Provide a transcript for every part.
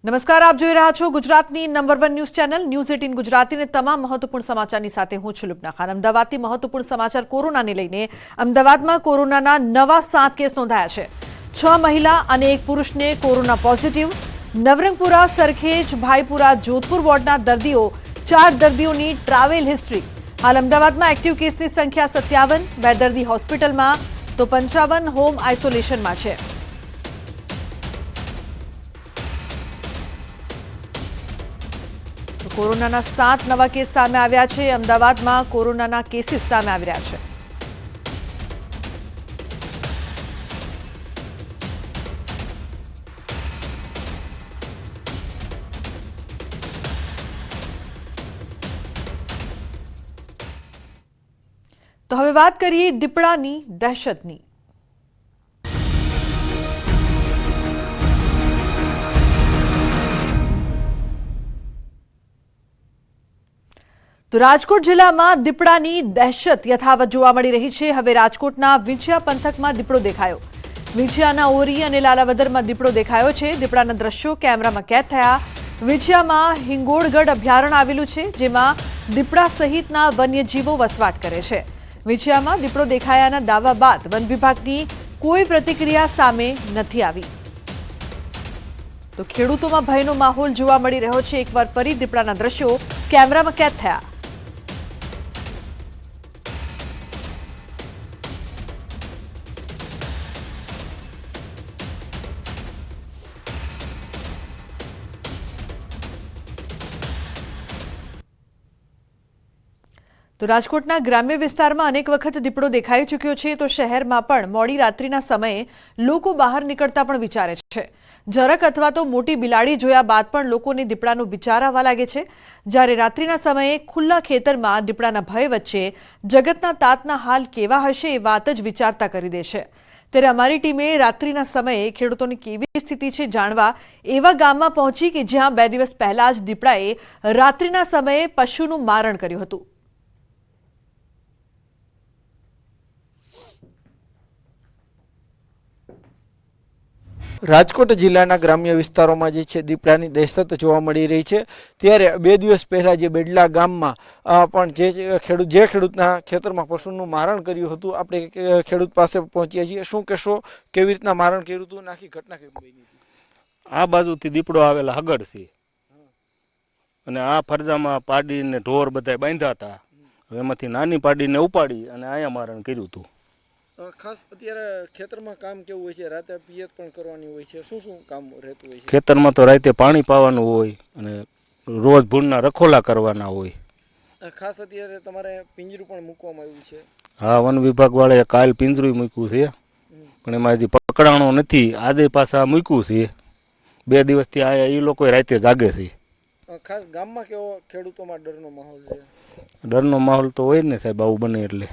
નમસ્કાર, આપ જોઈ રહ્યા છો ગુજરાતની નંબર 1 ન્યૂઝ ચેનલ ન્યૂઝ 18 ગુજરાતીને તમામ મહત્વપૂર્ણ સમાચારની સાથે હું છું લુબના ખાન। અમદાવાદથી મહત્વપૂર્ણ સમાચાર કોરોનાને લઈને। અમદાવાદમાં કોરોનાના નવા 7 કેસ નોંધાયા છે। 6 મહિલા અને 1 પુરુષને કોરોના પોઝિટિવ। નવરંગપુરા, સરખેજ, ભાઈપુરા, જોધપુર વોર્ડના દર્દીઓ 4 દર્દીઓની ટ્રાવેલ હિસ્ટ્રી। હાલ અમદાવાદમાં એક્ટિવ કેસની સંખ્યા 57, 2 દર્દી હોસ્પિટલમાં તો 55 હોમ આઇસોલેશનમાં છે। કોરોનાના 7 નવા કેસ સામે આવ્યા છે। અમદાવાદમાં કોરોનાના કેસીસ સામે આવી રહ્યા છે। તો હવે વાત કરીએ દીપડાની દહેશતની। તો રાજકોટ જિલ્લામાં દીપડાની દહેશત યથાવત જોવા મળી રહી છે। હવે રાજકોટના વિંછિયા પંથકમાં દીપડો દેખાયો। વિંછિયાના ઓરી અને લાલાવદરમાં દીપડો દેખાયો છે। દીપડાના દ્રશ્યો કેમેરામાં કેદ થયા। વિંછિયામાં હિંગોળગઢ અભયારણ્ય આવેલું છે, જેમાં દીપડા સહિતના વન્યજીવો વસવાટ કરે છે। વિંછિયામાં દીપડો દેખાયાના દાવા બાદ વન વિભાગની કોઈ પ્રતિક્રિયા સામે નથી આવી। તો ખેડૂતોમાં ભયનો માહોલ જોવા મળી રહ્યો છે। એકવાર ફરી દીપડાના દ્રશ્યો કેમેરામાં કેદ થયા। તો રાજકોટના ગ્રામ્ય વિસ્તારમાં અનેક વખત દીપડો દેખાઈ ચૂક્યો છે। તો શહેરમાં પણ મોડી રાત્રિના સમયે લોકો બહાર નીકળતા પણ વિચારે છે। ઝરક અથવા તો મોટી બિલાડી જોયા બાદ પણ લોકોને દીપડાનો વિચાર આવવા લાગે છે। જ્યારે રાત્રિના સમયે ખુલ્લા ખેતરમાં દીપડાના ભય વચ્ચે જગતના તાતના હાલ કેવા હશે એ વાત જ વિચારતા કરી દે છે। ત્યારે અમારી ટીમે રાત્રિના સમયે ખેડૂતોની કેવી સ્થિતિ છે જાણવા એવા ગામમાં પહોંચી કે જ્યાં 2 દિવસ પહેલા જ દીપડાએ રાત્રિના સમયે પશુનું મારણ કર્યું હતું। રાજકોટ જિલ્લાના ગ્રામ્ય વિસ્તારોમાં જે છે દીપડાની દહેશત જોવા મળી રહી છે। ત્યારે 2 દિવસ પહેલા જે બેડલા ગામમાં પણ જે ખેડૂતના ખેતરમાં પશુનું મારણ કર્યું હતું, આપણે ખેડૂત પાસે પહોંચ્યા છીએ। શું કહેશો, કેવી રીતના મારણ કર્યું હતું, આખી ઘટના કેવી બની હતી? આ બાજુથી દીપડો આવેલા હગડ છે અને આ ફરજામાં પાડીને ઢોર બધા બાંધ્યા હતા। એમાંથી નાની પાડીને ઉપાડી અને આયા મારણ કર્યું હતું। ખાસ અત્યારે ખેતરમાં કામ કેવું હોય છે? રાતે પિયત પણ કરવાની હોય છે, શું શું કામ રહેતું હોય છે? ખેતરમાં તો રાતે પાણી પાવાનું હોય અને રોજ ભૂંડના રખોલા કરવાના હોય। ખાસ અત્યારે તમારે પિંજરું પણ મૂકવામાં આવ્યું છે? હા, વન વિભાગ વાળાએ કાલ પિંજરું મૂક્યું છે, પણ એમાં હજી પકડાણો નથી। આજે પાછા મૂક્યું છે। 2 દિવસથી આયા એ લોકો રાતે જાગે છે। ખાસ ગામમાં કેવો ખેડૂતોમાં ડરનો માહોલ છે? ડરનો માહોલ તો હોય ને સાહેબ, આવું બને એટલે।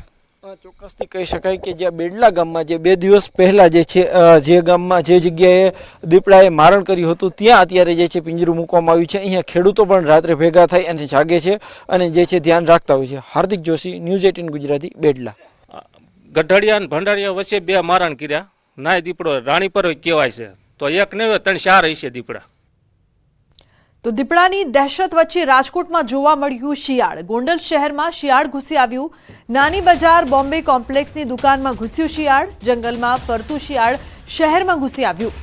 ચોક્કસથી કહી શકાય કે જ્યાં બેડલા ગામમાં જે 2 દિવસ પહેલા જે છે જે ગામમાં જે જગ્યાએ દીપડાએ મારણ કર્યું હતું ત્યાં અત્યારે જે છે પિંજરું મૂકવામાં આવ્યું છે। અહીંયા ખેડૂતો પણ રાત્રે ભેગા થઈ અને જાગે છે અને જે છે ધ્યાન રાખતા હોય છે। હાર્દિક જોશી, ન્યૂઝ 18 ગુજરાતી, બેડલા। ગઢડિયા અને ભંડારીયા વચ્ચે 2 મારણ કર્યા। નાય દીપડો રાણી પર કહેવાય છે, તો 1 ને 3 4 હશે દીપડા। તો દીપડાની દહેશત વચ્ચે રાજકોટમાં જોવા મળ્યું શિયાળ। ગોંડલ શહેરમાં શિયાળ ઘૂસી આવ્યું। નાની બજાર બોમ્બે કોમ્પ્લેક્સની દુકાનમાં ઘૂસ્યું શિયાળ। જંગલમાં ફરતું શિયાળ શહેરમાં ઘૂસી આવ્યું।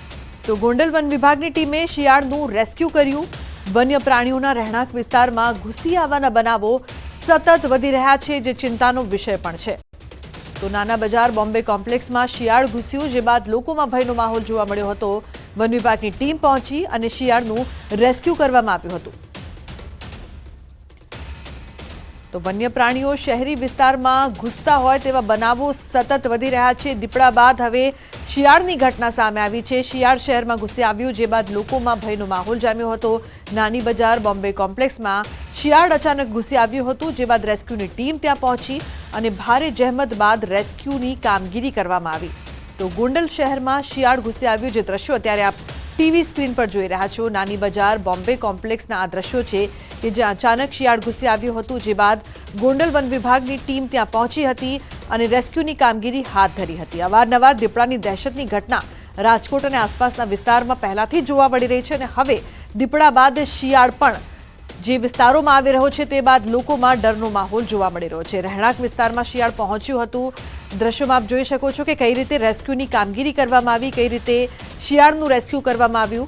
તો ગોંડલ વન વિભાગની ટીમે શિયાળનું રેસ્ક્યુ કર્યું। વન્ય પ્રાણીઓના રહેણાંક વિસ્તારમાં ઘૂસી આવવાના બનાવો સતત વધી રહ્યા છે, જે ચિંતાનો વિષય પણ છે। તો નાના બજાર બોમ્બે કોમ્પ્લેક્સમાં શિયાળ ઘૂસ્યું, જે બાદ લોકોમાં ભયનો માહોલ જોવા મળ્યો હતો। વન વિભાગની ટીમ પહોંચી અને શિયાળનું રેસ્ક્યુ કરવામાં આવ્યું હતું। તો વન્ય પ્રાણીઓ શહેરી વિસ્તારમાં ઘૂસતા હોય તેવા બનાવો સતત વધી રહ્યા છે। દીપડા બાદ હવે શિયાળની ઘટના સામે આવી છે। શિયાળ શહેરમાં ઘૂસી આવ્યું, જે બાદ લોકોમાં ભયનો માહોલ જામ્યો હતો। નાની બજાર બોમ્બે કોમ્પ્લેક્સમાં શિયાળ અચાનક ઘૂસી આવ્યું હતું, જે બાદ રેસ્ક્યુની ટીમ ત્યાં પહોંચી અને ભારે જહેમત બાદ રેસ્ક્યુની કામગીરી કરવામાં આવી। તો ગોંડલ શહેરમાં શિયાળ ઘૂસી આવ્યું, જે દ્રશ્યો અત્યારે આપ ટીવી સ્ક્રીન પર જોઈ રહ્યા છો। નાની બજાર બોમ્બે કોમ્પ્લેક્સના આ દ્રશ્યો છે કે જ્યાં અચાનક શિયાળ ઘૂસી આવ્યું હતું, જે બાદ ગોંડલ વન વિભાગની ટીમ ત્યાં પહોંચી હતી અને રેસ્ક્યુની કામગીરી હાથ ધરી હતી। અવારનવાર દીપડાની દહેશતની ઘટના રાજકોટ અને આસપાસના વિસ્તારમાં પહેલાથી જ જોવા મળી રહી છે અને હવે દીપડા બાદ શિયાળ પણ જે વિસ્તારોમાં આવી રહ્યો છે તે બાદ લોકોમાં ડરનો માહોલ જોવા મળી રહ્યો છે। રહેણાંક વિસ્તારમાં શિયાળ પહોંચ્યું હતું। દ્રશ્યોમાં આપ જોઈ શકો છો કે કઈ રીતે રેસ્ક્યુની કામગીરી કરવામાં આવી, કઈ રીતે શિયાળનું રેસ્ક્યુ કરવામાં આવ્યું।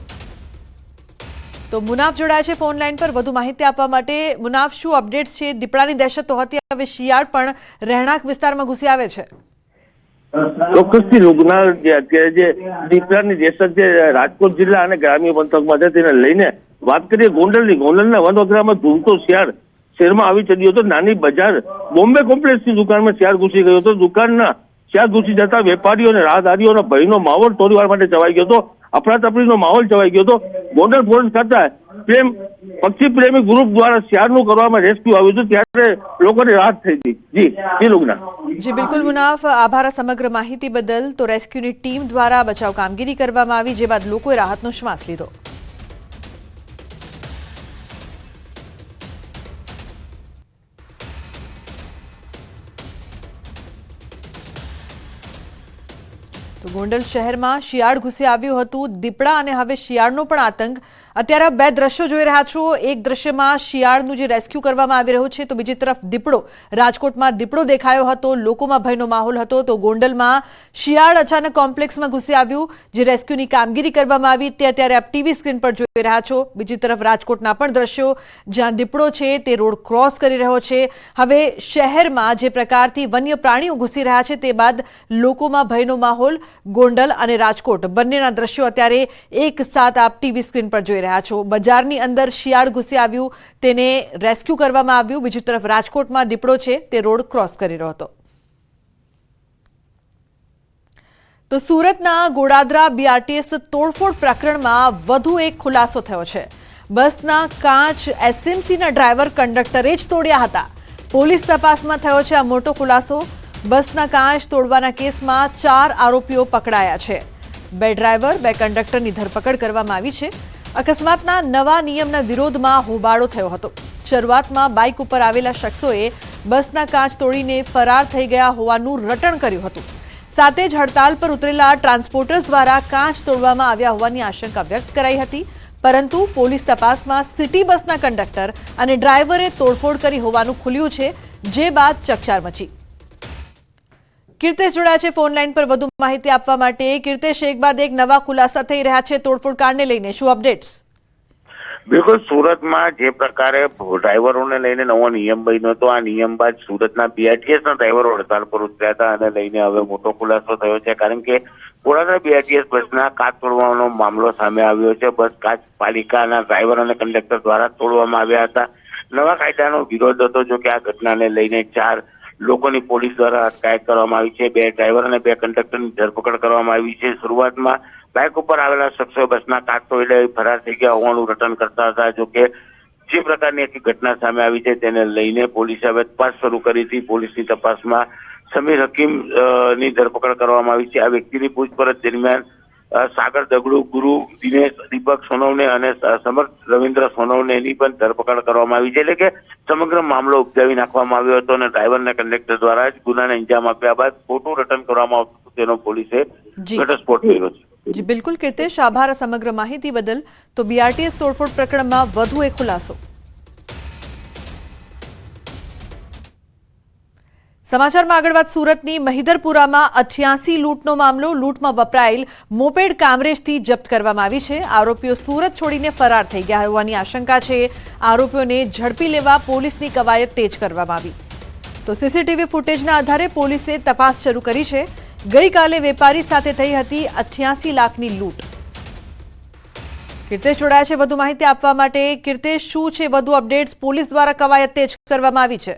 તો મુનાફ જોડાયા છે ફોન લાઈન પર વધુ માહિતી આપવા માટે। મુનાફ, શું અપડેટ્સ છે? દીપડાની દહેશત તો હતી, હવે શિયાળ પણ રહેણાંક વિસ્તારમાં ઘૂસી આવે છે। ચોક્કસથી લુગના અત્યારે જે દીપડાની દહેશત છે રાજકોટ જિલ્લા અને ગ્રામ્ય પંથકમાં છે તેને લઈને વાત કરીએ ગોંડલના વનવગરામાં ધૂમતો શિયાળ શહેરમાં આવી ચડ્યો હતો। નાની બજાર બોમ્બે કોમ્પ્લેક્સની દુકાનમાં શિયાળ ઘૂસી ગયો હતો। દુકાનના શિયાળ ઘૂસી જતા વેપારીઓ અને રાહદારીઓનો ભયનો માહોલ થોડીવાર માટે છવાઈ ગયો હતો। અફરાતફરીનો માહોલ છવાઈ ગયો હતો। ગોંડલ પોલીસ ખાતા પક્ષી પ્રેમી ગ્રુપ દ્વારા શિયાળનું કરવામાં રેસ્ક્યુ આવ્યું હતું, ત્યારે લોકોને રાહત થઈ હતી। જી લુગના। જી બિલકુલ મુનાફ, આભાર સમગ્ર માહિતી બદલ। તો રેસ્ક્યુની ટીમ દ્વારા બચાવ કામગીરી કરવામાં આવી, જે બાદ લોકોએ રાહતનો શ્વાસ લીધો। તો ગોંડલ શહેરમાં શિયાળ ઘૂસી આવ્યું હતું, દીપડા અને હવે શિયાળનો પણ આતંક। અત્યારે બે દ્રશ્યો જોઈ રહ્યા છો। એક દ્રશ્યમાં શિયાળનું જે રેસ્ક્યુ કરવામાં આવી રહ્યું છે, તો બીજી તરફ દીપડો, રાજકોટમાં દીપડો દેખાયો હતો, લોકોમાં ભયનો માહોલ હતો। તો ગોંડલમાં શિયાળ અચાનક કોમ્પ્લેક્સમાં ઘૂસી આવ્યું, જે રેસ્ક્યુની કામગીરી કરવામાં આવી તે અત્યારે આપ ટીવી સ્ક્રીન પર જોઈ રહ્યા છો। બીજી તરફ રાજકોટના પણ દ્રશ્યો, જ્યાં દીપડો છે તે રોડ ક્રોસ કરી રહ્યો છે। હવે શહેરમાં જે પ્રકારથી વન્ય પ્રાણીઓ ઘૂસી રહ્યા છે તે બાદ લોકોમાં ભયનો માહોલ। ગોંડલ અને રાજકોટ બંનેના દ્રશ્યો અત્યારે એક સાથ આપ ટીવી સ્ક્રીન પર જોઈ રહ્યા છો। બજારની અંદર શિયાળ ઘૂસી આવ્યું, તેને રેસ્ક્યુ કરવામાં આવ્યું। બીજી તરફ રાજકોટમાં દીપડો છે તે રોડ ક્રોસ કરી રહ્યો હતો। તો સુરતના ગોડાદરા બીઆરટીએસ તોડફોડ પ્રકરણમાં વધુ એક ખુલાસો થયો છે। બસના કાચ એસએમસીના ડ્રાઈવર કંડક્ટરે જ તોડ્યા હતા। પોલીસ તપાસમાં થયો છે આ મોટો ખુલાસો। બસના કાચ તોડવાના કેસમાં 4 આરોપીઓ પકડાયા છે। 2 ડ્રાઈવર 2 કંડક્ટરની ધરપકડ કરવામાં આવી છે। અકસ્માતના નવા નિયમના વિરોધમાં હોબાળો થયો હતો। શરૂઆતમાં બાઇક ઉપર આવેલા શખ્સોએ બસના કાચ તોડીને ફરાર થઈ ગયા હોવાનું રટણ કર્યું હતું। સાથે જ હડતાલ પર ઉતરેલા ટ્રાન્સપોર્ટર્સ દ્વારા કાચ તોડવામાં આવ્યા હોવાની આશંકા વ્યક્ત કરાઈ હતી, પરંતુ પોલીસ તપાસમાં સિટી બસના કંડક્ટર અને ડ્રાઈવરે તોડફોડ કરી હોવાનું ખુલ્યું છે, જે બાદ ચકચાર મચી। કીર્તેશ જોડાયા છે ફોન લાઈન પર વધુ માહિતી આપવા માટે। કીર્તેશ, એક બાદ એક નવા ખુલાસા થઈ રહ્યા છે તોડફોડ કાંડને લઈને, શું અપડેટ્સ? બિલકુલ, સુરતમાં જે પ્રકારે ડ્રાઈવરોને લઈને નવો નિયમ બન્યો હતો, આ નિયમ બાદ સુરતના બીઆરટીએસના ડ્રાઈવરો હડતાલ પર ઉતર્યા હતા અને લઈને હવે મોટો ખુલાસો થયો છે। કારણ કે ગોડાદરા બીઆરટીએસ બસના કાચ તોડવાનો મામલો સામે આવ્યો છે। બસ કાચ પાલિકાના ડ્રાઈવર અને કંડક્ટર દ્વારા તોડવામાં આવ્યા હતા। નવા કાયદાનો વિરોધ હતો, જો કે આ ઘટનાને લઈને 4 લોકોની પોલીસ દ્વારા અટકાયત કરવામાં આવી છે। 2 ડ્રાઈવર અને 2 કંડક્ટરની ધરપકડ કરવામાં આવી છે। શરૂઆતમાં બાઇક ઉપર આવેલા શખ્સો બસના કાચ તોડી ફરાર થઈ ગયા હોવાનું રટણ કરતા હતા, જો કે જે પ્રકારની એક ઘટના સામે આવી છે તેને લઈને પોલીસે હવે તપાસ શરૂ કરી હતી। પોલીસની તપાસમાં સમીર હકીમ ની ધરપકડ કરવામાં આવી છે। આ વ્યક્તિની પૂછપરછ દરમિયાન સાગર દગડુ, ગુરુ દિનેશ, દીપક સોનવને અને સમર્થ રવિન્દ્ર સોનવનેની પણ ધરપકડ કરવામાં આવી છે। એટલે કે સમગ્ર મામલો ઉપજાવી નાખવામાં આવ્યો હતો અને ડ્રાઈવર અને કંડક્ટર દ્વારા જ ગુનાને અંજામ આપ્યા બાદ ખોટું રટણ કરવામાં આવતું હતું, તેનો પોલીસે ઘટસ્ફોટ કર્યો છે। જી બિલકુલ કીર્તેશ, આભાર સમગ્ર માહિતી બદલ। તો બીઆરટીએસ તોડફોડ પ્રકરણમાં વધુ એક ખુલાસો। સમાચારમાં આગળ વાત સુરતની મહિધરપુરામાં 88 લૂંટનો મામલો। લૂંટમાં વપરાયેલ મોપેડ કામરેજથી જપ્ત કરવામાં આવી છે। આરોપીઓ સુરત છોડીને ફરાર થઈ ગયા હોવાની આશંકા છે। આરોપીઓને ઝડપી લેવા પોલીસની કવાયત તેજ કરવામાં આવી। તો સીસીટીવી ફૂટેજના આધારે પોલીસે તપાસ શરૂ કરી છે। ગઈકાલે વેપારી સાથે થઈ હતી 88 લાખની લૂંટ। કીર્તેશ જોડાયા છે વધુ માહિતી આપવા માટે। કીર્તેશ, શું છે વધુ અપડેટ્સ? પોલીસ દ્વારા કવાયત તેજ કરવામાં આવી છે।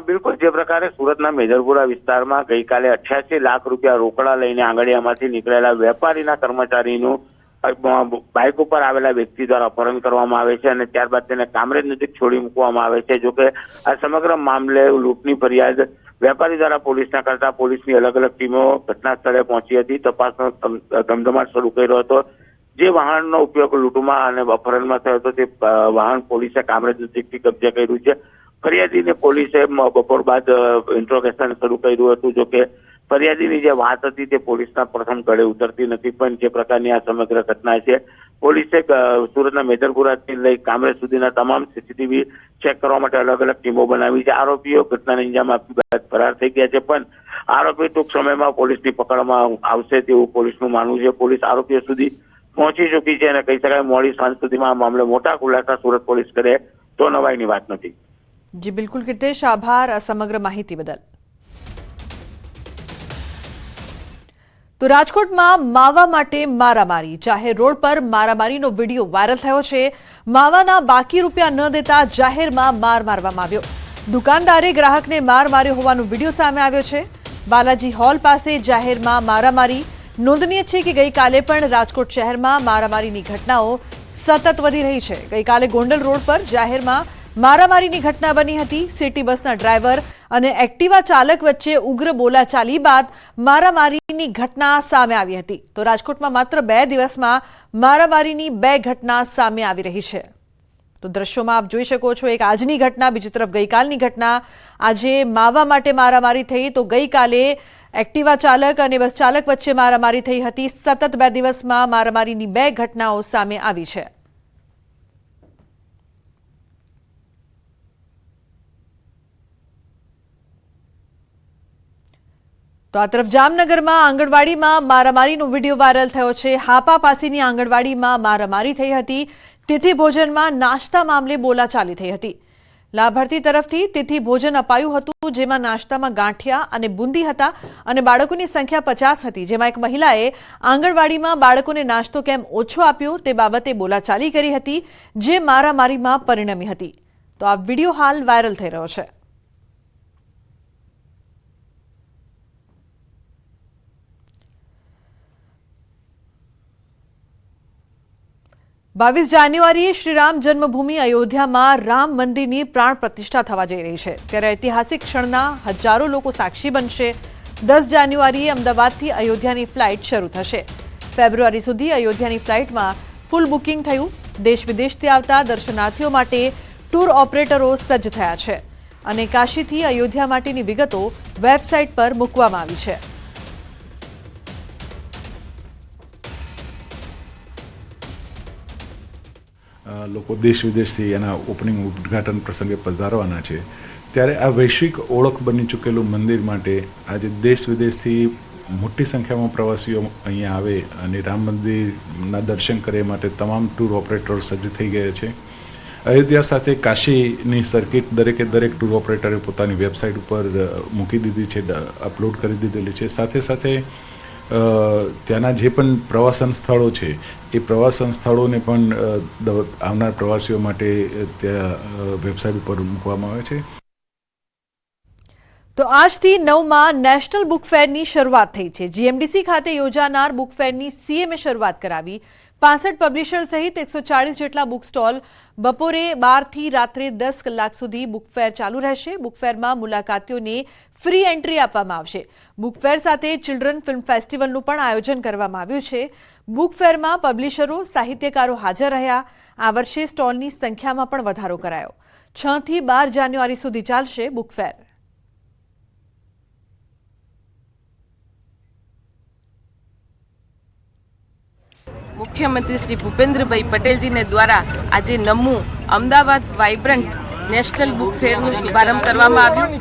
બિલકુલ, જે પ્રકારે સુરતના મેજરપુરા વિસ્તારમાં ગઈકાલે 88 લાખ રૂપિયા રોકડા લઈને આંગળીયામાંથી નીકળેલા વેપારીના કર્મચારીનું બાઇક ઉપર આવેલા વ્યક્તિ દ્વારા અપહરણ કરવામાં આવે છે અને ત્યારબાદ તેને કામરેજ નજીક છોડી મૂકવામાં આવે છે। જોકે આ સમગ્ર મામલે લૂંટની ફરિયાદ વેપારી દ્વારા પોલીસના કરતા પોલીસની અલગ અલગ ટીમો ઘટના સ્થળે પહોંચી હતી। તપાસનો ધમધમાટ શરૂ કર્યો હતો। જે વાહનનો ઉપયોગ લૂંટમાં અને અપહરણમાં થયો હતો તે વાહન પોલીસે કામરેજ નજીકથી કબજે કર્યું છે। ફરિયાદીને પોલીસે બપોર બાદ ઇન્ટ્રોગેશન શરૂ કર્યું હતું, જો કે ફરિયાદીની જે વાત હતી તે પોલીસના પ્રથમ ગળે ઉતરતી નથી. પણ જે પ્રકારની આ સમગ્ર ઘટના છે, પોલીસે સુરતના મેદરપુરાથી લઈ કામરેજ સુધીના તમામ સીસીટીવી ચેક કરવા માટે અલગ અલગ ટીમો બનાવી છે. આરોપીઓ ઘટનાને અંજામ આપી બાદ ફરાર થઈ ગયા છે, પણ આરોપી ટૂંક સમયમાં પોલીસની પકડમાં આવશે તેવું પોલીસનું માનવું છે. પોલીસ આરોપીઓ સુધી પહોંચી ચૂકી છે અને કહી શકાય મોડી સાંજ સુધીમાં આ મામલે મોટા ખુલાસા સુરત પોલીસ કરે તો નવાઈની વાત નથી. જી બિલકુલ કીર્તેશ, આભાર સમગ્ર માહિતી બદલ. તો રાજકોટમાં માવા માટે મારામારી, જાહેર રોડ પર મારામારીનો વિડીયો વાયરલ થયો છે. માવાના બાકી રૂપિયા ન દેતા જાહેરમાં માર મારવામાં આવ્યો. દુકાનદારે ગ્રાહકને માર માર્યો હોવાનો વિડીયો સામે આવ્યો છે. બાલાજી હોલ પાસે જાહેરમાં મારામારી. નોંધનીય છે કે ગઈકાલે પણ રાજકોટ શહેરમાં મારામારીની ઘટનાઓ સતત વધી રહી છે. ગઈકાલે ગોંડલ રોડ પર જાહેરમાં મારામારીની ઘટના બની હતી. સિટી બસના ડ્રાઈવર અને એક્ટિવા ચાલક વચ્ચે ઉગ્ર બોલાચાલી બાદ મારામારીની ઘટના સામે આવી હતી. તો રાજકોટમાં માત્ર 2 દિવસમાં મારામારીની 2 ઘટના સામે આવી રહી છે. તો દ્રશ્યોમાં આપ જોઈ શકો છો, એક આજની ઘટના, બીજી તરફ ગઈકાલની ઘટના. આજે માવા માટે મારામારી થઈ તો ગઈકાલે એક્ટિવા ચાલક અને બસ ચાલક વચ્ચે મારામારી થઈ હતી. સતત 2 દિવસમાં મારામારીની 2 ઘટનાઓ સામે આવી છે. તો આ તરફ જામનગરમાં આંગણવાડીમાં મારામારીનો વિડીયો વાયરલ થયો છે. હાપા પાસેની આંગણવાડીમાં મારામારી થઈ હતી. તિથિ ભોજનમાં નાસ્તા મામલે બોલાચાલી થઈ હતી. લાભાર્થી તરફથી તિથિ ભોજન અપાયું હતું, જેમાં નાસ્તામાં ગાંઠિયા અને બુંદી હતા અને બાળકોની સંખ્યા 50 હતી. જેમાં એક મહિલાએ આંગણવાડીમાં બાળકોને નાસ્તો કેમ ઓછો આપ્યો તે બાબતે બોલાચાલી કરી હતી, જે મારામારીમાં પરિણમી હતી. તો આ વિડીયો હાલ વાયરલ થઈ રહ્યો છે. બાવીસ જાન્યુઆરીએ શ્રીરામ જન્મભૂમિ અયોધ્યામાં રામ મંદિરની પ્રાણ પ્રતિષ્ઠા થવા જઈ રહી છે. ત્યારે ઐતિહાસિક ક્ષણના હજારો લોકો સાક્ષી બનશે. 10 જાન્યુઆરીએ અમદાવાદથી અયોધ્યાની ફ્લાઇટ શરૂ થશે. ફેબ્રુઆરી સુધી અયોધ્યાની ફ્લાઇટમાં ફૂલ બુકિંગ થયું. દેશ વિદેશથી આવતા દર્શનાર્થીઓ માટે ટૂર ઓપરેટરો સજ્જ થયા છે અને કાશીથી અયોધ્યા માટેની વિગતો વેબસાઇટ પર મૂકવામાં આવી છે. લોકો દેશ વિદેશથી એના ઓપનિંગ ઉદ્ઘાટન પ્રસંગે પધારવાના છે. ત્યારે આ વૈશ્વિક ઓળખ બની ચૂકેલું મંદિર માટે આજે દેશ વિદેશથી મોટી સંખ્યામાં પ્રવાસીઓ અહીંયા આવે અને રામ મંદિરના દર્શન કરે માટે તમામ ટૂર ઓપરેટરો સજ્જ થઈ ગયા છે. અયોધ્યા સાથે કાશીની સર્કિટ દરેકે દરેક ટૂર ઓપરેટરે પોતાની વેબસાઇટ ઉપર મૂકી દીધી છે, અપલોડ કરી દીધેલી છે. સાથે સાથે ત્યાંના જે પણ પ્રવાસન સ્થળો છે એ પ્રવાસન સ્થળોને પણ આવનાર પ્રવાસીઓ માટે ત્યાં વેબસાઇટ ઉપર મૂકવામાં આવે છે. તો આજથી 9માં નેશનલ બુક ફેરની શરૂઆત થઈ છે. જીએમડીસી ખાતે યોજાનાર બુક ફેરની સીએમએ શરૂઆત કરાવી. 65 પબ્લિશર સહિત 140 જેટલા બુક સ્ટોલ. બપોરે 12 થી રાત્રે 10 કલાક સુધી બુક ફેર ચાલુ રહેશે. બુક ફેરમાં મુલાકાતીઓને ફ્રી એન્ટ્રી આપવામાં આવશે. બુક ફેર સાથે ચિલ્ડ્રન ફિલ્મ ફેસ્ટિવલનું પણ આયોજન કરવામાં આવ્યું છે. બુક ફેરમાં પબ્લિશરો, સાહિત્યકારો હાજર રહ્યા. આ વર્ષે સ્ટોલની સંખ્યામાં પણ વધારો કરાયો. 6 થી 12 જાન્યુઆરી સુધી ચાલશે બુક ફેર. મુખ્યમંત્રી શ્રી ભૂપેન્દ્રભાઈ પટેલજીને દ્વારા આજે 9મું અમદાવાદ વાઇબ્રન્ટ નેશનલ બુક ફેરનું શુભારંભ કરવામાં આવ્યું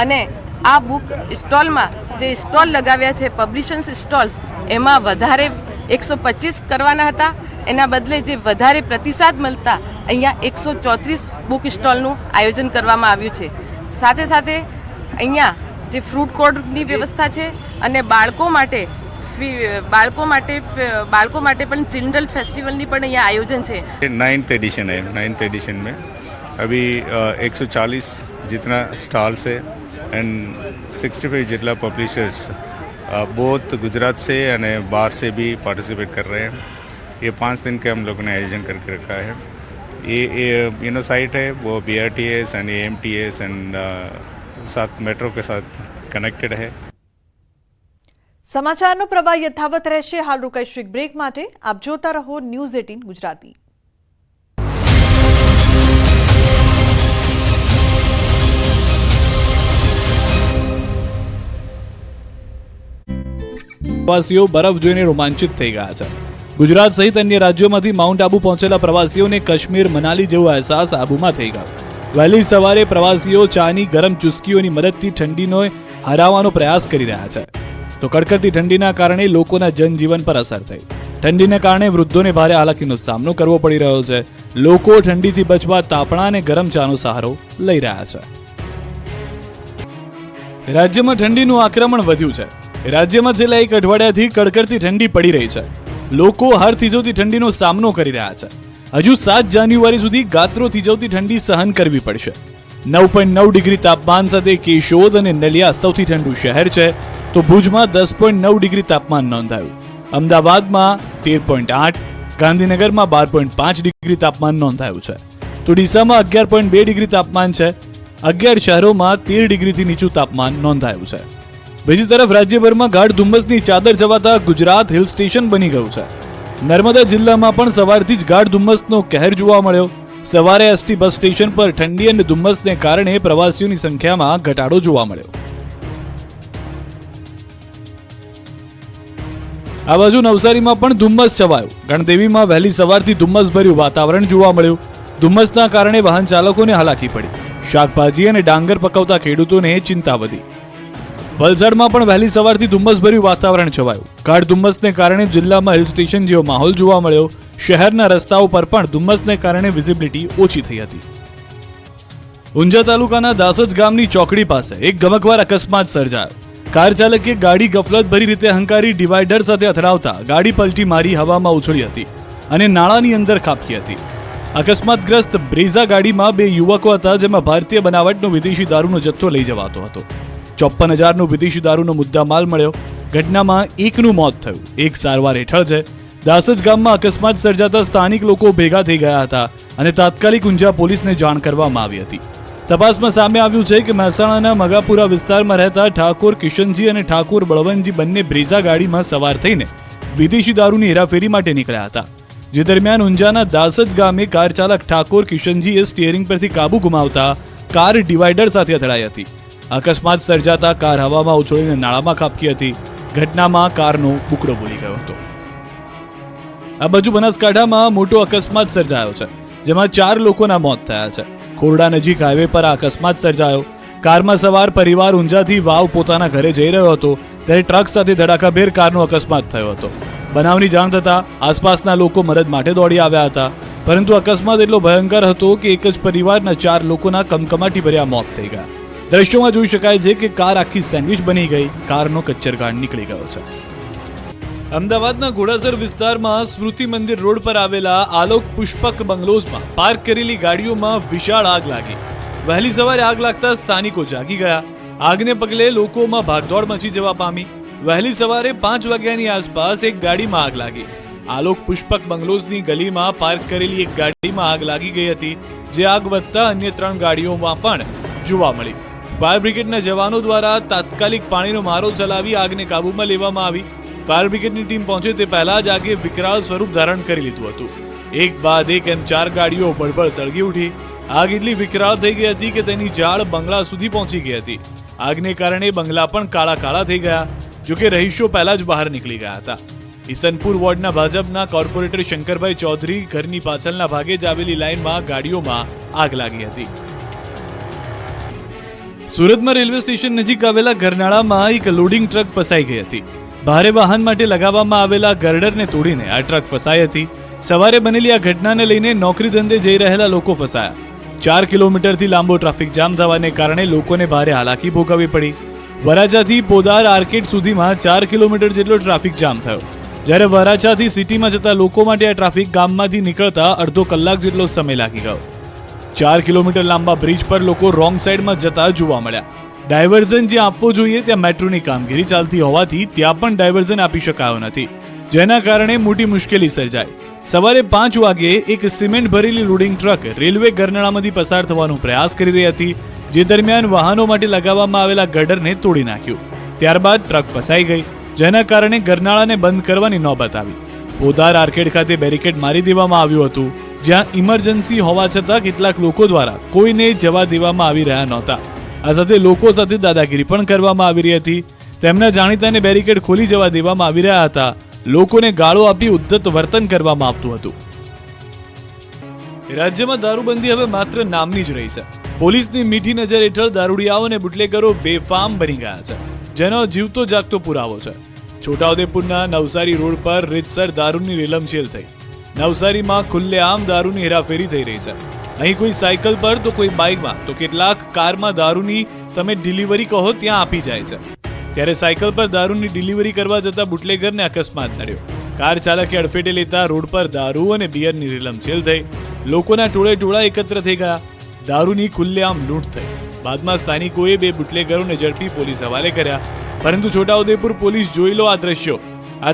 અને આ બુક સ્ટોલમાં જે સ્ટોલ લગાવ્યા છે, પબ્લિશન્સ સ્ટોલ્સ, એમાં વધારે 125 કરવાના હતા. એના બદલે જે વધારે પ્રતિસાદ મળતા અહીંયા 134 બુક સ્ટોલનું આયોજન કરવામાં આવ્યું છે. સાથે સાથે અહીંયા જે ફ્રૂટ કોર્ટની વ્યવસ્થા છે અને બાળકો માટે પણ चिल्ड्रन फेस्टिवल પણ અહીંયા आयोजन છે. 9th एडिशन है. 9th एडिशन में अभी 140 जितना स्टॉल्स है एंड 65 जितना पब्लिशर्स बहुत गुजरात से અને बाहर से भी पार्टिसिपेट कर रहे हैं. ये 5 दिन के हम लोगों ने आयोजन करके रखा है. ये साइट है वो BRTS एंड AMTS एंड साथ मेट्रो के साथ कनेक्टेड है. સમાચારનો પ્રવાહ યથાવત રહેશે. હાલ રોકાઈશું એક બ્રેક માટે. આપ જોતા રહો ન્યૂઝ 18 ગુજરાતી. પ્રવાસીઓ બરફ જોઈને રોમાંચિત થઈ ગયા છે. ગુજરાત સહિત અન્ય રાજ્યોમાંથી માઉન્ટ આબુ પહોંચેલા પ્રવાસીઓને કાશ્મીર મનાલી જેવો અહેસાસ આબુમાં થઈ ગયો. વહેલી સવારે પ્રવાસીઓ ચાની ગરમ ચુસ્કીઓની મદદથી ઠંડીનો હરાવવાનો પ્રયાસ કરી રહ્યા છે. તો કડકડતી ઠંડીના કારણે લોકોના જનજીવન પર અસર થઈ. ઠંડીને કારણે વૃદ્ધોને ભારે હાલાકીનો સામનો કરવો પડી રહ્યો છે. લોકો ઠંડીથી બચવા તાપણા અને ગરમ ચાનો સહારો લઈ રહ્યા છે. રાજ્યમાં ઠંડીનું આક્રમણ વધ્યું છે. રાજ્યમાં છેલ્લા એક અઠવાડિયાથી કડકડતી ઠંડી પડી રહી છે. લોકો હર થીજવતી ઠંડીનો સામનો કરી રહ્યા છે. હજુ 7 જાન્યુઆરી સુધી ગાત્રો થીજવતી ઠંડી સહન કરવી પડશે. 9.9 ડિગ્રી તાપમાન સાથે કેશોદ અને નલિયા સૌથી ઠંડુ શહેર છે, તો ભુજમાં 10.9 ડિગ્રી તાપમાન નોંધાયું. અમદાવાદમાં 13.8, ગાંધીનગરમાં 12.5 ડિગ્રી તાપમાન નોંધાયું છે, તો ડીસામાં 11.2 ડિગ્રી તાપમાન છે. 11 શહેરોમાં 13 ડિગ્રીથી નીચું તાપમાન નોંધાયું છે. બીજી તરફ રાજ્યભરમાં ગાઢ ધુમ્મસની ચાદર જવાતા ગુજરાત હિલ સ્ટેશન બની ગયું છે. નર્મદા જિલ્લામાં પણ સવારથી જ ગાઢ ધુમ્મસનો કહેર જોવા મળ્યો. સવારે એસટી બસ સ્ટેશન પર ઠંડી અને ધુમ્મસને કારણે પ્રવાસીઓની સંખ્યામાં ઘટાડો જોવા મળ્યો. આ બાજુ નવસારીમાં પણ ધુમ્મસ છવાયું. ગણદેવીમાં વહેલી સવારથી ધુમ્મસભર્યું વાતાવરણ જોવા મળ્યું. ધુમ્મસના કારણે વાહન ચાલકોને હાલાકી પડી. શાકભાજી અને ડાંગર પકવતા ખેડૂતોને ચિંતા વધી. વલસાડમાં પણ વહેલી સવારથી ધુમ્મસભર્યું વાતાવરણ છવાયું. ગાઢ ધુમ્મસને કારણે જિલ્લામાં હિલ સ્ટેશન જેવો માહોલ જોવા મળ્યો. શહેરના રસ્તાઓ પર પણ ધુમ્મસને કારણે વિઝિબિલિટી ઓછી થઈ હતી. ઊંઝા તાલુકાના દાસજ ગામની ચોકડી પાસે એક ગમકવાર અકસ્માત સર્જાયો. કાર ચાલકે ગાડી ગફલતભરી રીતે હંકારી ડિવાઈડર સાથે અથડાવતા ગાડી પલટી મારી હવામાં ઉછળી હતી અને નાળાની અંદર ખાબકી હતી. અકસ્માતગ્રસ્ત બ્રેઝા ગાડીમાં 2 યુવકો હતા, જેમાં ભારતીય બનાવટનો વિદેશી દારૂનો જથ્થો લઈ જવાતો હતો. 54,000નો વિદેશી દારૂનો મુદ્દામાલ મળ્યો. ઘટનામાં એકનું મોત થયું, એક સારવાર હેઠળ છે. દાસજ ગામમાં અકસ્માત સર્જાતા સ્થાનિક લોકો ભેગા થઈ ગયા હતા અને તાત્કાલિક ઊંઝા પોલીસને જાણ કરવામાં આવી હતી. તપાસમાં સામે આવ્યું છે કે મહેસાણાના મગાપુરા વિસ્તારમાં રહેતા ઠાકોર કિશનજી અને ઠાકોર બળવંતજી બંને બ્રેઝા ગાડીમાં સવાર થઈને વિદેશી દારૂની હેરાફેરી માટે નીકળ્યા હતા. જે દરમિયાન ઊંઝાના દાસજ ગામે કાર ચાલક ઠાકોર કિશનજીએ સ્ટીયરિંગ પરથી કાબુ ગુમાવતા કાર ડિવાઈડર સાથે અથડાઈ હતી. અકસ્માત સર્જાતા કાર હવામાં ઉછળીને નાળામાં ખાબકી હતી. ઘટનામાં કારનો બુકડો બોલી ગયો હતો. આ બાજુ બનાસકાંઠામાં મોટો અકસ્માત સર્જાયો છે, જેમાં 4 લોકોના મોત થયા છે. ખોરડા નજીક હાઈવે પર આ અકસ્માત સર્જાયો. કારમાં સવાર પરિવાર ઊંઝાથી વાવ પોતાના ઘરે જઈ રહ્યો હતો, ત્યારે ટ્રક સાથે ધડાકાભેર કારનો અકસ્માત થયો હતો. બનાવની જાણ થતાં આસપાસના લોકો મદદ માટે દોડી આવ્યા હતા, પરંતુ અકસ્માત એટલો ભયંકર હતો કે એક જ પરિવારના 4 લોકોના કમકમાટી ભર્યા મોત થઈ ગયા. દ્રશ્યોમાં જોઈ શકાય છે કે કાર આખી સેન્ડવિચ બની ગઈ. કારનો કચ્ચરગાળ નીકળી ગયો છે. અમદાવાદના ઘોડાસર વિસ્તારમાં સ્મૃતિ મંદિર રોડ પર આવેલા આલોક પુષ્પક બંગલોઝમાં પાર્ક કરેલી ગાડીઓમાં વિશાળ આગ લાગી. વહેલી સવારે આગ લાગતા સ્થાનિકો જાગી ગયા. આગને પગલે લોકોમાં ભાગદોડ મચી જવા પામી. વહેલી સવારે 5 વાગ્યાની આસપાસ એક ગાડીમાં આગ લાગી. આલોક પુષ્પક બંગલોઝની ગલીમાં પાર્ક કરેલી એક ગાડીમાં આગ લાગી ગઈ હતી, જે આગ વધતા અન્ય 3 ગાડીઓમાં પણ જોવા મળી. ફાયર બ્રિગેડના જવાનો દ્વારા તાત્કાલિક પાણીનો મારો ચલાવી આગને કાબૂમાં લેવામાં આવી. ફાયર બ્રિગેડની ટીમ પહોંચે તે પહેલા જ આગે વિકરાળ સ્વરૂપ ધારણ કરી લીધું હતું. એક બાદ એક એમ 4 ગાડીઓ બળબળ સળગી ઉઠી. આગ એટલી વિકરાળ થઈ ગઈ હતી કે તેની જાળ બંગલા સુધી પહોંચી ગઈ હતી. આગને કારણે બંગલા પણ કાળા કાળા થઈ ગયા. જોકે રહીશો પહેલા જ બહાર નીકળી ગયા હતા. ઈસનપુર વોર્ડના ભાજપના કોર્પોરેટર શંકરભાઈ ચૌધરી ઘરની પાછળના ભાગે જ આવેલી લાઇનમાં ગાડીઓમાં આગ લાગી હતી. સુરતમાં રેલવે સ્ટેશન નજીક આવેલા ગરનાળામાં એક લોડિંગ ટ્રક ફસાઈ ગઈ હતી. ભારે વાહન માટે લગાવવામાં આવેલા ગર્ડરને તોડીને આ ટ્રક ફસાઈ હતી. સવારે બનેલી આ ઘટનાને લઈને નોકરી ધંધે જઈ રહેલા લોકો ફસાયા. 4 કિલોમીટરથી લાંબો ટ્રાફિક જામ થવાને કારણે લોકોને ભારે હાલાકી ભોગવવી પડી. વરાછાથી પોદાર આર્કેડ સુધીમાં 4 કિલોમીટર જેટલો ટ્રાફિક જામ થયો. જ્યારે વરાછાથી સિટીમાં જતા લોકો માટે આ ટ્રાફિક ગામમાંથી નીકળતા અડધો કલાક જેટલો સમય લાગી ગયો. 4 કિલોમીટર લાંબા બ્રિજ પર લોકો રોંગ સાઈડમાં જતા જોવા મળ્યા. ડાયવર્ઝન જે આપવો જોઈએ ત્યાં મેટ્રોની કામગીરી ચાલતી હોવાથી ત્યાં પણ ડાયવર્ઝન આપી શકાયો નથી, જેના કારણે મોટી મુશ્કેલી સર્જાઈ. સવારે 5 વાગે એક સિમેન્ટ ભરેલી લોડિંગ ટ્રક રેલવે ગરનાળામાંથી પસાર થવાનો પ્રયાસ કરી રહી હતી, જે દરમિયાન વાહનો માટે લગાવવામાં આવેલા ગર્ડરને તોડી નાખ્યું. ત્યારબાદ ટ્રક ફસાઈ ગઈ, જેના કારણે ગરનાળાને બંધ કરવાની નોબત આવી. પોદાર આર્કેડ ખાતે બેરિકેડ મારી દેવામાં આવ્યું હતું, જ્યાં ઇમરજન્સી હોવા છતાં કેટલાક લોકો દ્વારા કોઈને જવા દેવામાં આવી રહ્યા નહોતા. આ સાથે લોકો સાથે દાદાગીરી પણ કરવામાં આવી રહી હતી. તેમના જાણીતાને બેરિકેડ ખોલી જવા દેવામાં આવી રહ્યા હતા. લોકોને ગાળો આપી ઉદ્ધત વર્તન કરવામાં આવતું હતું. રાજ્યમાં દારૂબંધી હવે માત્ર નામની જ રહી છે. પોલીસની મીઠી નજર હેઠળ દારૂડિયાઓ અને બુટલેગરો બેફામ બની ગયા છે, જેનો જીવતો જાગતો પુરાવો છે. છોટાઉદેપુરના નવસારી રોડ પર રીતસર દારૂની રેલમછેલ થઈ. નવસારીમાં ખુલ્લેઆમ દારૂની હેરાફેરી થઈ રહી છે. અહીં કોઈ સાયકલ પર તો કોઈ બાઇકમાં તો કેટલાક કારમાં દારૂની તમે ડિલિવરી કહો ત્યાં આપી જાય છે. ત્યારે સાયકલ પર દારૂની ડિલિવરી કરવા જતા બુટલેગરને અકસ્માત નડ્યો. કાર ચાલકે અડફેટે લેતા રોડ પર દારૂ અને બિયરની રેલમછેલ થઈ. લોકોના ટોળે એકત્ર થઈ ગયા. દારૂની ખુલ્લેઆમ લૂંટ થઈ. બાદમાં સ્થાનિકોએ બે બુટલેગરોને ઝડપી પોલીસ હવાલે કર્યા. પરંતુ છોટાઉદેપુર પોલીસ જોઈ લો આ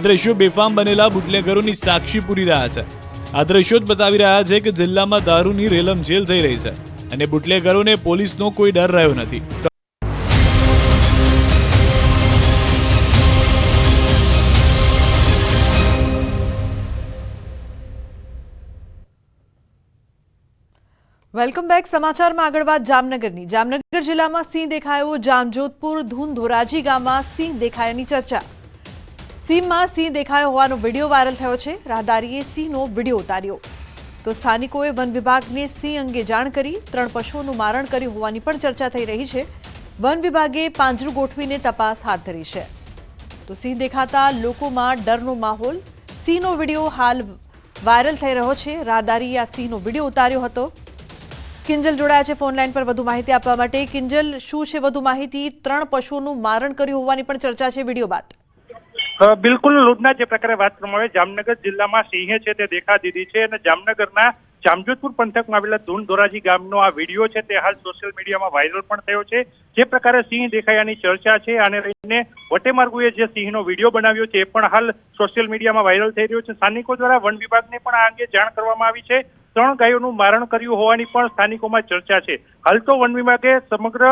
દ્રશ્યો બેફામ બનેલા બુટલેગરોની સાક્ષી પૂરી રહ્યા છે. આ દ્રશ્યો જ બતાવી રહ્યા છે કે જિલ્લામાં દારૂની રેલમછેલ થઈ રહી છે અને બુટલેગરોને પોલીસનો કોઈ ડર રહ્યો નથી. Welcome back. સમાચારમાં આગળ વાત જામનગરની. જામનગર જિલ્લામાં સિંહ દેખાયો. જામજોધપુર ધૂન ધોરાજી ગામમાં સિંહ દેખાયાની ચર્ચા. સીમમાં સિંહ દેખાયો હોવાનો વિડીયો વાયરલ થયો છે. રાહદારીએ સિંહનો વિડીયો ઉતાર્યો તો સ્થાનિકોએ વન વિભાગને સિંહ અંગે જાણ કરી. 3 પશુઓનું મારણ કર્યું હોવાની પણ ચર્ચા થઈ રહી છે. વન વિભાગે પાંજરું ગોઠવીને તપાસ હાથ ધરી છે. તો સિંહ દેખાતા લોકોમાં ડરનો માહોલ. સિંહનો વિડીયો હાલ વાયરલ થઈ રહ્યો છે. રાહદારીએ આ સિંહનો વિડીયો ઉતાર્યો હતો. કિંજલ જોડાયા છે ફોન લાઈન પર વધુ માહિતી આપવા માટે. કિંજલ, શું છે વધુ માહિતી? 3 પશુઓનું મારણ કર્યું હોવાની પણ ચર્ચા છે વિડીયો બાદ. બિલકુલ લૂંટના જે પ્રકારે વાત કરવામાં આવે, જામનગર જિલ્લામાં સિંહે છે તે દેખા દીધી છે અને જામનગરના જામજોધપુર પંથકમાં આવેલા ધૂન ધોરાજી ગામનો આ વિડીયો છે તે હાલ સોશિયલ મીડિયામાં વાયરલ પણ થયો છે. જે પ્રકારે સિંહ દેખાયાની ચર્ચા છે આને લઈને વટેમાર્ગુએ જે સિંહનો વિડીયો બનાવ્યો છે એ પણ હાલ સોશિયલ મીડિયામાં વાયરલ થઈ રહ્યો છે. સ્થાનિકો દ્વારા વન વિભાગને પણ આ અંગે જાણ કરવામાં આવી છે. 3 ગાયોનું મારણ કર્યું હોવાની પણ સ્થાનિકોમાં ચર્ચા છે. હાલ તો વન વિભાગે સમગ્ર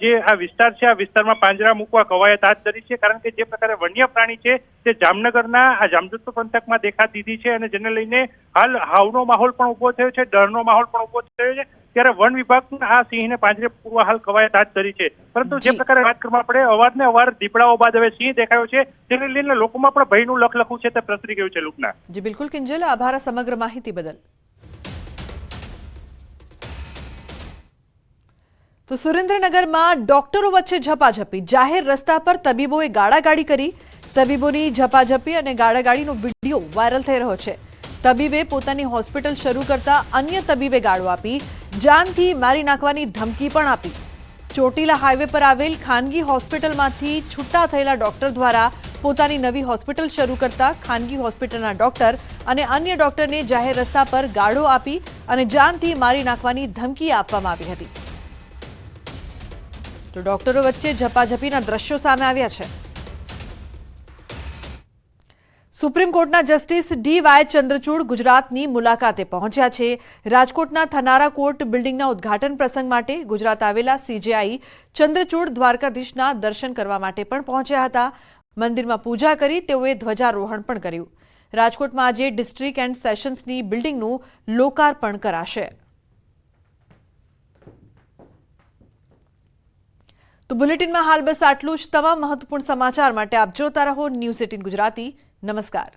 જે આ વિસ્તાર છે આ વિસ્તારમાં પાંજરા મૂકવા કવાયત હાથ ધરી છે. કારણ કે જે પ્રકારે વન્ય પ્રાણી છે તે જામનગરના આ જામજોધપુર પંથકમાં દેખા દીધી છે અને જેને લઈને હાલ હાવનો માહોલ પણ ઉભો થયો છે, ડરનો માહોલ પણ ઉભો થયો છે. ત્યારે વન વિભાગ આ સિંહને પાંજરે પૂરવા હાલ કવાયત હાથ ધરી છે. પરંતુ જે પ્રકારે વાત કરવામાં આપણે અવારને અવાર દીપડાઓ બાદ હવે સિંહ દેખાયો છે તેને લઈને લોકોમાં પણ ભયનું લખલખું છે તે પ્રસરી ગયું છે. લૂંટના જી બિલકુલ કિંજલ, આભાર સમગ્ર માહિતી બદલ. તો સુરેન્દ્રનગરમાં ડોક્ટરો વચ્ચે ઝપાઝપી. જાહેર રસ્તા પર તબીબોએ ગાળાગાળી કરી. તબીબોની ઝપાઝપી અને ગાળાગાળીનો વિડીયો વાયરલ થઈ રહ્યો છે. તબીબે પોતાની હોસ્પિટલ શરૂ કરતા અન્ય તબીબે ગાળો આપી. જાનથી મારી નાખવાની ધમકી પણ આપી. ચોટીલા હાઈવે પર આવેલ ખાનગી હોસ્પિટલમાંથી છૂટા થયેલા ડોક્ટર દ્વારા પોતાની નવી હોસ્પિટલ શરૂ કરતા ખાનગી હોસ્પિટલના ડોક્ટર અને અન્ય ડોક્ટરને જાહેર રસ્તા પર ગાળો આપી અને જાનથી મારી નાખવાની ધમકી આપવામાં આવી હતી. તો ડોક્ટરો વચ્ચે ઝપાઝપીના દ્રશ્યો સામે આવ્યા છે. સુપ્રીમ કોર્ટના જસ્ટિસ ડી.વાય. ચંદ્રચૂડ ગુજરાતની મુલાકાતે પહોંચ્યા છે. રાજકોટના થનારા કોર્ટ બિલ્ડિંગના ઉદ્ઘાટન પ્રસંગ માટે ગુજરાત આવેલા સીજેઆઈ ચંદ્રચૂડ દ્વારકાધીશના દર્શન કરવા માટે પણ પહોંચ્યા હતા. મંદિરમાં પૂજા કરી તેઓએ ધ્વજારોહણ પણ કર્યું. રાજકોટમાં આજે ડિસ્ટ્રિક્ટ એન્ડ સેશન્સની બિલ્ડિંગનું લોકાર્પણ કરાશે. તો બુલેટિનમાં હાલ બસ આટલું જ. તમામ મહત્વપૂર્ણ સમાચાર માટે આપ જોતા રહો ન્યૂઝ 18 ગુજરાતી. નમસ્કાર.